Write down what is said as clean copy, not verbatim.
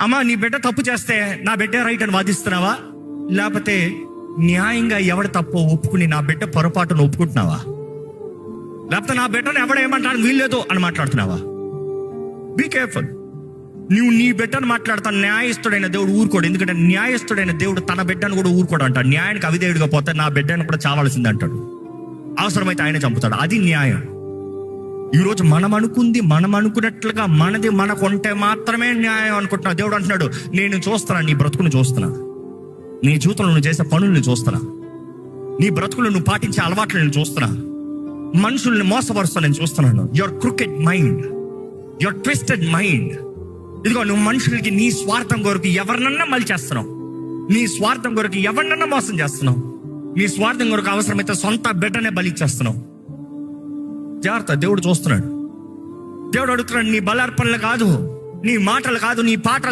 అమ్మా నీ బిడ్డ తప్పు చేస్తే నా బిడ్డ రైట్ అని వాదిస్తున్నావా, లేకపోతే న్యాయంగా ఎవడ తప్పు ఒప్పుకుని నా బిడ్డ పొరపాటును ఒప్పుకుంటున్నావా, లేకపోతే నా బిడ్డను ఎవడేమంటాను వీల్లేదు అని మాట్లాడుతున్నావా? Be careful. నువ్వు నీ బిడ్డను మాట్లాడతాను, న్యాయస్తుడైన దేవుడు ఊరుకోడు. ఎందుకంటే న్యాయస్తుడైన దేవుడు తన బిడ్డను కూడా ఊరుకోడు అంటాడు. న్యాయానికి అవిధేయుడిగా పోతే నా బిడ్డను కూడా చావాల్సింది అంటాడు. అవసరమైతే ఆయన చంపుతాడు. అది న్యాయం. ఈరోజు మనం అనుకున్నట్లుగా మనది మనకుంటే మాత్రమే న్యాయం అనుకుంటున్నా. దేవుడు అంటున్నాడు, నేను చూస్తున్నా నీ బ్రతుకును చూస్తున్నా, నీ జీవితంలో నువ్వు చేసే పనులను చూస్తున్నా, నీ బ్రతుకులు నువ్వు పాటించే అలవాట్లు నేను చూస్తున్నా, మనుషుల్ని మోసపరుస్తా నేను చూస్తున్నాను. Your cricket mind, your twisted mind. ఇదిగో నువ్వు మనుషులకి నీ స్వార్థం కొరకు ఎవరినన్నా మళ్ళీ చేస్తున్నావు, నీ స్వార్థం కొరకు ఎవరినన్నా మోసం చేస్తున్నావు, నీ స్వార్థం కొరకు అవసరమైతే సొంత బిడ్డనే బలిచ్చేస్తున్నావు. జాగ్రత్త, దేవుడు చూస్తున్నాడు. దేవుడు అడుగుతున్నాడు, నీ బలార్పణలు కాదు, నీ మాటలు కాదు, నీ పాటలు